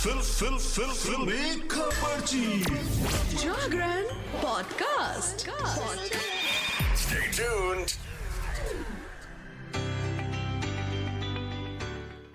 फिल्मी खबरची Jagran podcast. Stay tuned.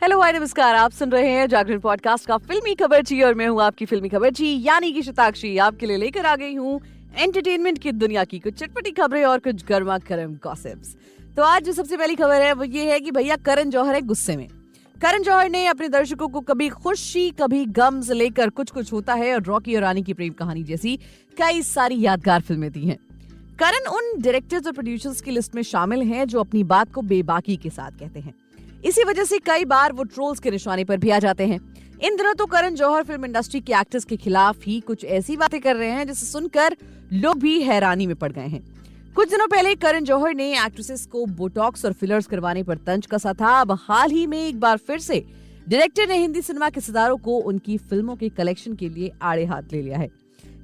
Hello hi नमस्कार, आप सुन रहे हैं जागरण पॉडकास्ट का फिल्मी खबरची और मैं हूँ आपकी फिल्मी खबरची यानी कि शताक्षी। आपके लिए लेकर आ गई हूँ एंटरटेनमेंट की दुनिया की कुछ चटपटी खबरें और कुछ गर्मा गर्म गॉसिप्स। तो आज जो सबसे पहली खबर है वो ये है कि भैया करण जौहर है गुस्से में। करण जौहर ने अपने दर्शकों को कभी खुशी कभी गम से लेकर कुछ कुछ होता है और रॉकी और रानी की प्रेम कहानी जैसी कई सारी यादगार फिल्में दी हैं। करण उन डायरेक्टर्स और प्रोड्यूसर्स की लिस्ट में शामिल हैं जो अपनी बात को बेबाकी के साथ कहते हैं। इसी वजह से कई बार वो ट्रोल्स के निशाने पर भी आ जाते हैं। इन दिनों तो करण जौहर फिल्म इंडस्ट्री के एक्टर्स के खिलाफ ही कुछ ऐसी बातें कर रहे हैं जिसे सुनकर लोग भी हैरानी में पड़ गए हैं। कुछ दिनों पहले करण जौहर ने एक्ट्रेसेस को बोटॉक्स और फिलर्स करवाने पर तंज कसा था। अब हाल ही में एक बार फिर से डायरेक्टर ने हिंदी सिनेमा के सितारों को उनकी फिल्मों के कलेक्शन के लिए आड़े हाथ ले लिया है।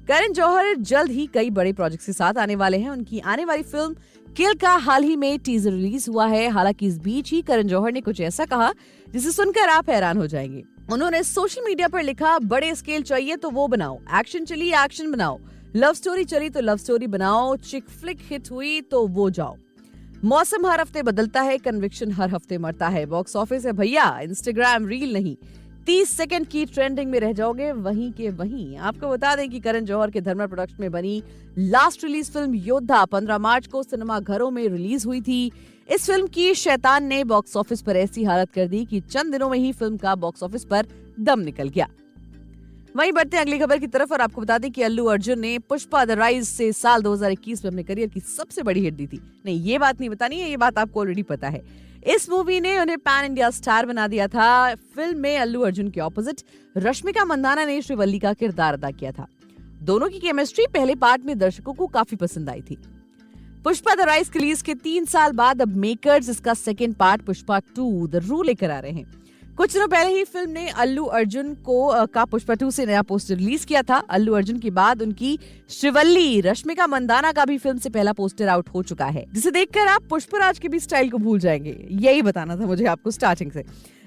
करण जौहर जल्द ही कई बड़े प्रोजेक्ट्स के साथ आने वाले हैं। उनकी आने वाली फिल्म किल का हाल ही में टीजर रिलीज हुआ है। हालांकि इस बीच ही करण जौहर ने कुछ ऐसा कहा जिसे सुनकर आप हैरान हो जाएंगे। उन्होंने सोशल मीडिया पर लिखा, बड़े स्केल चाहिए तो वो बनाओ, एक्शन चली एक्शन बनाओ, लव स्टोरी चली तो लव स्टोरी बनाओ, चिक फ्लिक हिट हुई तो वो जाओ। मौसम हर हफ्ते बदलता है, कन्विक्शन हर हफ्ते मरता है। बॉक्स ऑफिस है भैया, इंस्टाग्राम रील नहीं। 30 सेकंड की ट्रेंडिंग में रह जाओगे वहीं के वहीं। आपको बता दें कि करण जौहर के धर्मा प्रोडक्शन में बनी लास्ट रिलीज फिल्म योद्धा 15 मार्च को सिनेमा घरों में रिलीज हुई थी। इस फिल्म की शैतान ने बॉक्स ऑफिस पर ऐसी हालत कर दी कि चंद दिनों में ही फिल्म का बॉक्स ऑफिस पर दम निकल गया। वहीं बढ़ते हैं अगली खबर की तरफ और आपको बता दें कि अल्लू अर्जुन ने पुष्पा द राइज से साल 2021 में अपने करियर की सबसे बड़ी हिट दी थी। नहीं, ये बात नहीं बतानी है, ये बात आपको ऑलरेडी पता है। इस मूवी ने उन्हें पैन इंडिया स्टार बना दिया था। फिल्म में अल्लू अर्जुन के ऑपोजिट रश्मिका मंदाना ने श्रीवल्ली का किरदार अदा किया था। दोनों की केमिस्ट्री पहले पार्ट में दर्शकों को काफी पसंद आई थी। पुष्पा द राइज रिलीज के 3 साल बाद अब मेकर्स इसका सेकेंड पार्ट पुष्पा 2 द रू लेकर आ रहे हैं। कुछ दिनों पहले ही फिल्म ने अल्लू अर्जुन का पुष्पा 2 से नया पोस्टर रिलीज किया था। अल्लू अर्जुन के बाद उनकी श्रीवल्ली रश्मिका मंदाना का भी फिल्म से पहला पोस्टर आउट हो चुका है, जिसे देखकर आप पुष्पराज के भी स्टाइल को भूल जाएंगे। यही बताना था मुझे आपको स्टार्टिंग से।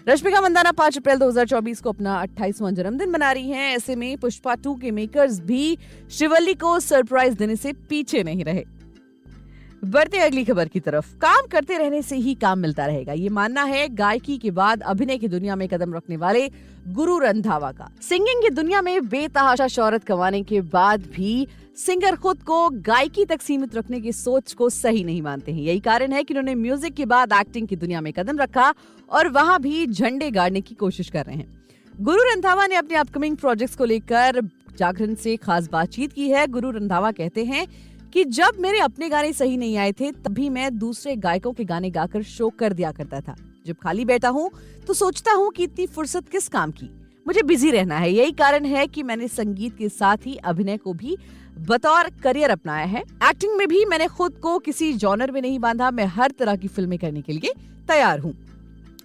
रश्मिका मंदाना 5 अप्रैल 2024 को अपना 28वां जन्मदिन मना रही हैं। ऐसे में पुष्पा 2 के मेकर्स भी श्रीवल्ली को सरप्राइज देने से पीछे नहीं रहे। बढ़ते अगली खबर की तरफ। काम करते रहने से ही काम मिलता रहेगा, ये मानना है गायकी के बाद अभिनय की दुनिया में कदम रखने वाले गुरु रंधावा का। सिंगिंग की दुनिया में बेतहाशा शोहरत कमाने के बाद भी सिंगर खुद को गायकी तक सीमित रखने की सोच को सही नहीं मानते हैं। यही कारण है कि उन्होंने म्यूजिक के बाद एक्टिंग की दुनिया में कदम रखा और वहां भी झंडे गाड़ने की कोशिश कर रहे हैं। गुरु रंधावा ने अपने अपकमिंग प्रोजेक्ट्स को लेकर जागरण से खास बातचीत की है। गुरु रंधावा कहते हैं कि जब मेरे अपने गाने सही नहीं आए थे तभी मैं दूसरे गायकों के गाने गाकर शो कर दिया करता था। जब खाली बैठा हूँ तो सोचता हूँ कि इतनी फुर्सत किस काम की, मुझे बिजी रहना है। यही कारण है कि मैंने संगीत के साथ ही अभिनय को भी बतौर करियर अपनाया है। एक्टिंग में भी मैंने खुद को किसी जॉनर में नहीं बांधा, मैं हर तरह की फिल्में करने के लिए तैयार हूँ।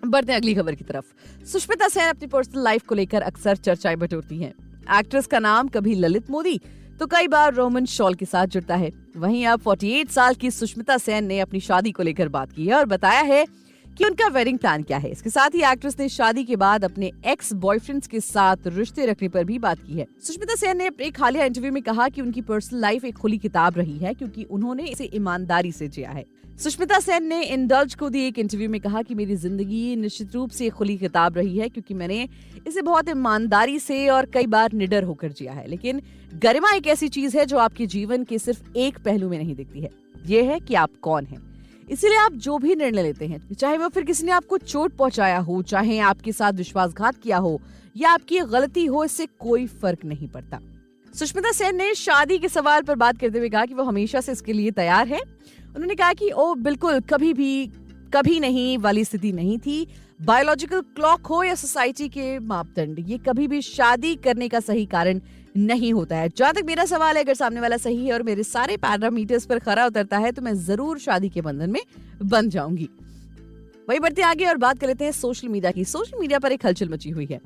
बढ़ते हैं अगली खबर की तरफ। सुष्मिता सेन अपनी पर्सनल लाइफ को लेकर अक्सर चर्चाएं बटोरती हैं। एक्ट्रेस का नाम कभी ललित मोदी तो कई बार रोमन शॉल के साथ जुड़ता है। वहीं अब 48 साल की सुष्मिता सेन ने अपनी शादी को लेकर बात की है और बताया है कि उनका वेडिंग प्लान क्या है। इसके साथ ही एक्ट्रेस ने शादी के बाद अपने एक्स बॉयफ्रेंड्स के साथ रिश्ते रखने पर भी बात की है। सुष्मिता सेन ने एक हालिया इंटरव्यू में कहा कि उनकी पर्सनल लाइफ एक खुली किताब रही है क्योंकि उन्होंने इसे ईमानदारी से जिया है। सुष्मिता सेन ने इंडल्ज को दी एक इंटरव्यू में कहा कि मेरी जिंदगी निश्चित रूप से एक खुली किताब रही है क्योंकि मैंने इसे बहुत ईमानदारी से और कई बार निडर होकर जिया है। लेकिन गरिमा एक ऐसी चीज है जो आपके जीवन के सिर्फ एक पहलू में नहीं दिखती है, ये है कि आप कौन हैं। इसीलिए आप जो भी निर्णय लेते हैं, चाहे वो फिर किसी ने आपको चोट पहुंचाया हो, चाहे आपके साथ विश्वासघात किया हो या आपकी गलती हो, इससे कोई फर्क नहीं पड़ता। सुष्मिता सेन ने शादी के सवाल पर बात करते हुए कहा कि वो हमेशा से इसके लिए तैयार है। उन्होंने कहा कि ओ बिल्कुल कभी नहीं वाली स्थिति नहीं थी। बायोलॉजिकल क्लॉक हो या सोसाइटी के मापदंड, ये कभी भी शादी करने का सही कारण नहीं होता है। जहां तक मेरा सवाल है, अगर सामने वाला सही है और मेरे सारे पैरामीटर्स पर खरा उतरता है तो मैं जरूर शादी के बंधन में बंध जाऊंगी। वही बढ़ते आगे और बात कर लेते हैं सोशल मीडिया की। सोशल मीडिया पर एक हलचल मची हुई है।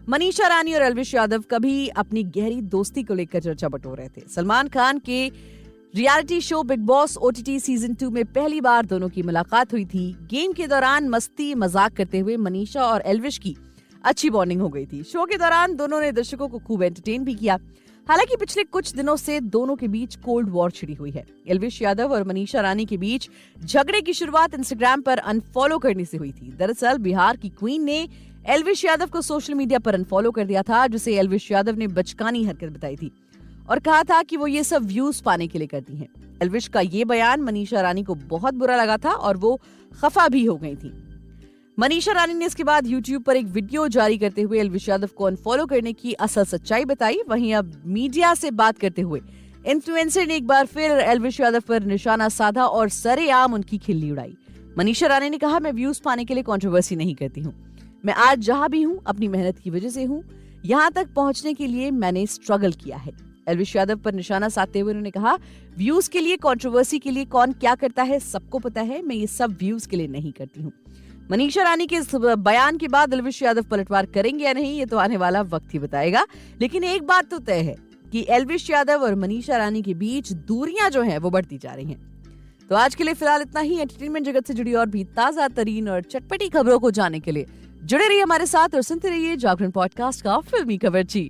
मनीषा रानी और एल्विश यादव कभी अपनी गहरी दोस्ती को लेकर चर्चा बटोर रहे थे। सलमान खान के reality show big boss OTT season 2 में पहली बार दोनों की मुलाकात हुई थी। गेम के दौरान मस्ती मजाक करते हुए मनीषा और एल्विश की अच्छी बॉन्डिंग हो गई थी। शो के दौरान दोनों ने दर्शकों को खूब एंटरटेन भी किया। हालांकि पिछले कुछ दिनों से दोनों के बीच कोल्ड वॉर छिड़ी हुई है। एल्विश यादव और मनीषा रानी के बीच झगड़े की शुरुआत इंस्टाग्राम पर अनफॉलो करने से हुई थी। दरअसल बिहार की क्वीन ने एल्विश यादव को सोशल मीडिया पर अनफॉलो कर दिया था, जिसे एल्विश यादव ने बचकानी हरकत बताई थी और कहा था कि वो ये सब व्यूज पाने के लिए करती हैं। एल्विश का ये बयान मनीषा रानी को बहुत बुरा लगा था और वो खफा भी हो गई थी। मनीषा रानी ने इसके बाद YouTube पर एक वीडियो जारी करते हुए एल्विश यादव को अनफॉलो करने की असल सच्चाई बताई। वहीं अब मीडिया से बात करते हुए इन्फ्लुएंसर ने एक बार फिर एल्विश यादव पर निशाना साधा और सरेआम उनकी खिल्ली उड़ाई। मनीषा रानी ने कहा, मैं व्यूज पाने के लिए कंट्रोवर्सी नहीं करती हूँ। मैं आज जहां भी हूँ अपनी मेहनत की वजह से हूँ। यहाँ तक पहुंचने के लिए मैंने स्ट्रगल किया है। एल्विश यादव पर निशाना साधते हुए उन्होंने कहा, व्यूज के लिए कंट्रोवर्सी के लिए कौन क्या करता है सबको पता है। मैं ये सब व्यूज के लिए नहीं करती हूँ। मनीषा रानी के इस बयान के बाद एल्विश यादव पलटवार करेंगे या नहीं, ये तो आने वाला वक्त ही बताएगा। लेकिन एक बात तो तय है कि एल्विश यादव और मनीषा रानी के बीच दूरियां जो हैं वो बढ़ती जा रही हैं। तो आज के लिए फिलहाल इतना ही। एंटरटेनमेंट जगत से जुड़ी और भी ताजा तरीन और चटपटी खबरों को जानने के लिए जुड़े रहिए हमारे साथ और सुनते रहिए जागरण पॉडकास्ट का फिल्मी खबरची।